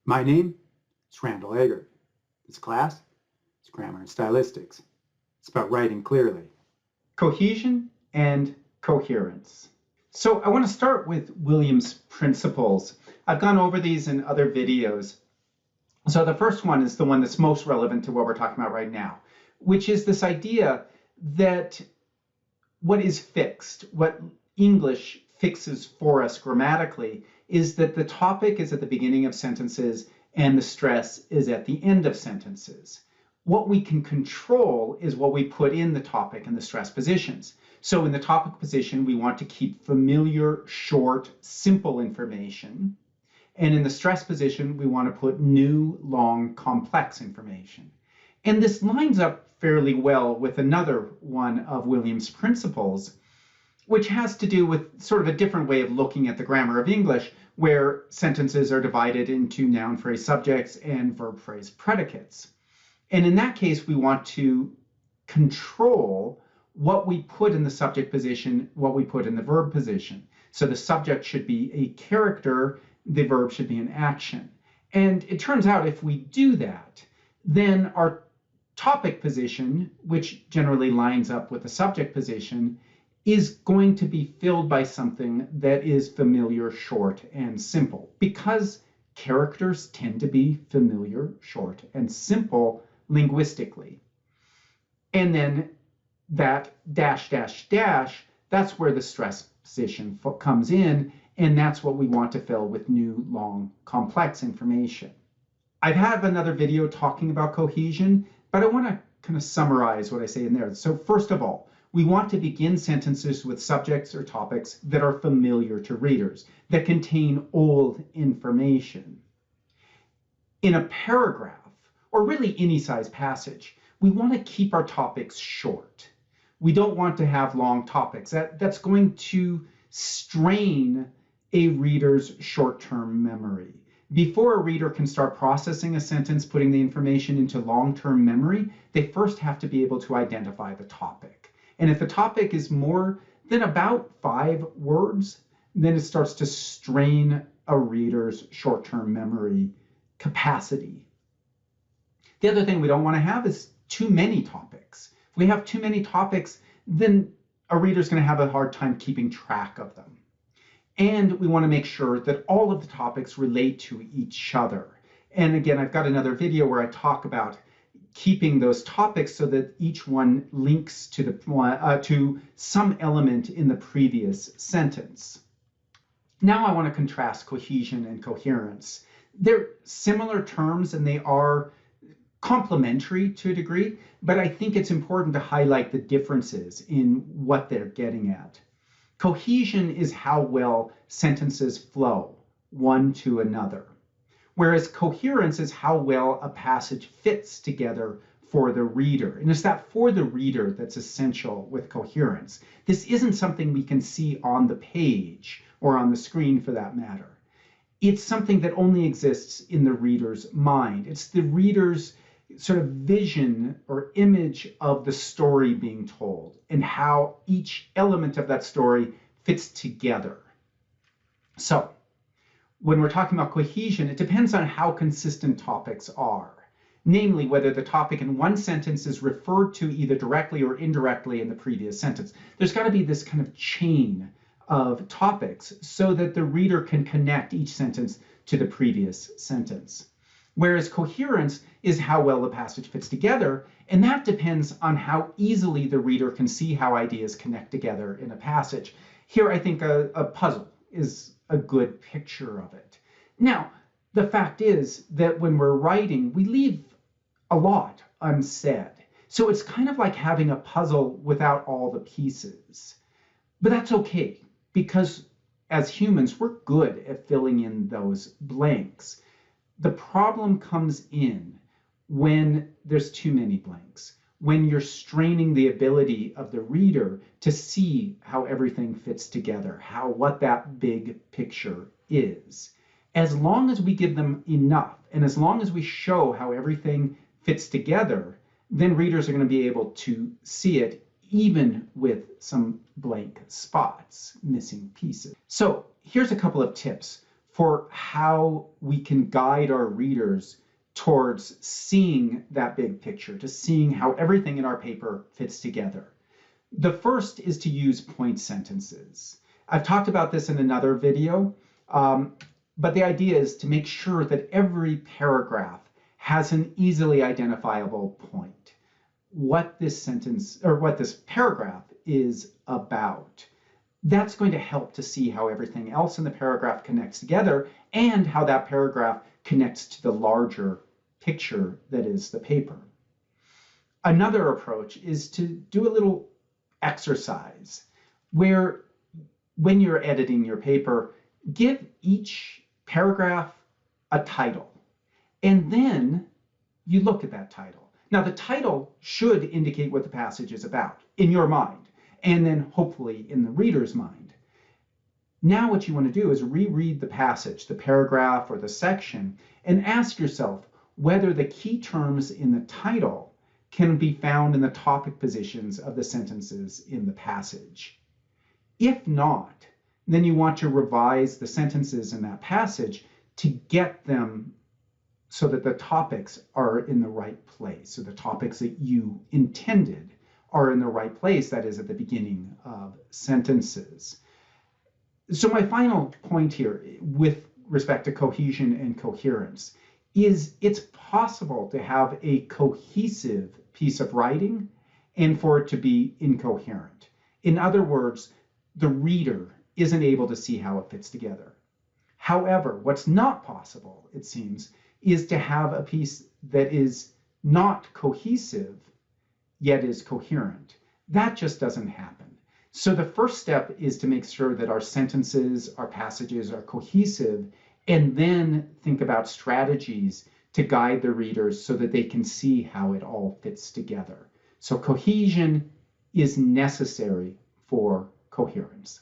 My name is Randall Eggert. This class is Grammar and Stylistics. It's about writing clearly. Cohesion and Coherence. So I want to start with Williams' principles. I've gone over these in other videos. So the first one is the one that's most relevant to what we're talking about right now, which is this idea that what is fixed, what English fixes for us grammatically, is that the topic is at the beginning of sentences and the stress is at the end of sentences. What we can control is what we put in the topic and the stress positions. So in the topic position, we want to keep familiar, short, simple information. And in the stress position, we want to put new, long, complex information. And this lines up fairly well with another one of Williams' principles, which has to do with sort of a different way of looking at the grammar of English, where sentences are divided into noun phrase subjects and verb phrase predicates. And in that case, we want to control what we put in the subject position, what we put in the verb position. So the subject should be a character, the verb should be an action. And it turns out if we do that, then our topic position, which generally lines up with the subject position, is going to be filled by something that is familiar, short, and simple, because characters tend to be familiar, short, and simple linguistically. And then that dash, dash, dash, that's where the stress position comes in, and that's what we want to fill with new, long, complex information. I have another video talking about cohesion, but I want to kind of summarize what I say in there. So first of all, we want to begin sentences with subjects or topics that are familiar to readers, that contain old information. In a paragraph, or really any size passage, we want to keep our topics short. We don't want to have long topics. That's going to strain a reader's short-term memory. Before a reader can start processing a sentence, putting the information into long-term memory, they first have to be able to identify the topic. And if the topic is more than about 5 words, then it starts to strain a reader's short-term memory capacity. The other thing we don't want to have is too many topics. If we have too many topics, then a reader's going to have a hard time keeping track of them. And we want to make sure that all of the topics relate to each other. And again, I've got another video where I talk about keeping those topics so that each one links to some element in the previous sentence. Now I want to contrast cohesion and coherence. They're similar terms and they are complementary to a degree, but I think it's important to highlight the differences in what they're getting at. Cohesion is how well sentences flow one to another, whereas coherence is how well a passage fits together for the reader. And it's that for the reader that's essential with coherence. This isn't something we can see on the page or on the screen for that matter. It's something that only exists in the reader's mind. It's the reader's sort of vision or image of the story being told and how each element of that story fits together. So when we're talking about cohesion, it depends on how consistent topics are. Namely, whether the topic in one sentence is referred to either directly or indirectly in the previous sentence. There's got to be this kind of chain of topics so that the reader can connect each sentence to the previous sentence. Whereas coherence is how well the passage fits together, and that depends on how easily the reader can see how ideas connect together in a passage. Here, I think a puzzle is a good picture of it. Now, the fact is that when we're writing, we leave a lot unsaid. So it's kind of like having a puzzle without all the pieces. But that's okay, because as humans, we're good at filling in those blanks. The problem comes in when there's too many blanks, when you're straining the ability of the reader to see how everything fits together, what that big picture is. As long as we give them enough, and as long as we show how everything fits together, then readers are going to be able to see it even with some blank spots, missing pieces. So here's a couple of tips for how we can guide our readers towards seeing that big picture, to seeing how everything in our paper fits together. The first is to use point sentences. I've talked about this in another video, but the idea is to make sure that every paragraph has an easily identifiable point. What this sentence or what this paragraph is about. That's going to help to see how everything else in the paragraph connects together and how that paragraph connects to the larger picture that is the paper. Another approach is to do a little exercise where when you're editing your paper, give each paragraph a title, and then you look at that title. Now, the title should indicate what the passage is about in your mind, and then hopefully in the reader's mind. Now what you want to do is reread the passage, the paragraph or the section, and ask yourself whether the key terms in the title can be found in the topic positions of the sentences in the passage. If not, then you want to revise the sentences in that passage to get them so that the topics are in the right place, so the topics that you intended are in the right place, that is at the beginning of sentences. So my final point here with respect to cohesion and coherence is it's possible to have a cohesive piece of writing and for it to be incoherent. In other words, the reader isn't able to see how it fits together. However, what's not possible, it seems, is to have a piece that is not cohesive yet is coherent. That just doesn't happen. So the first step is to make sure that our sentences, our passages are cohesive, and then think about strategies to guide the readers so that they can see how it all fits together. So cohesion is necessary for coherence.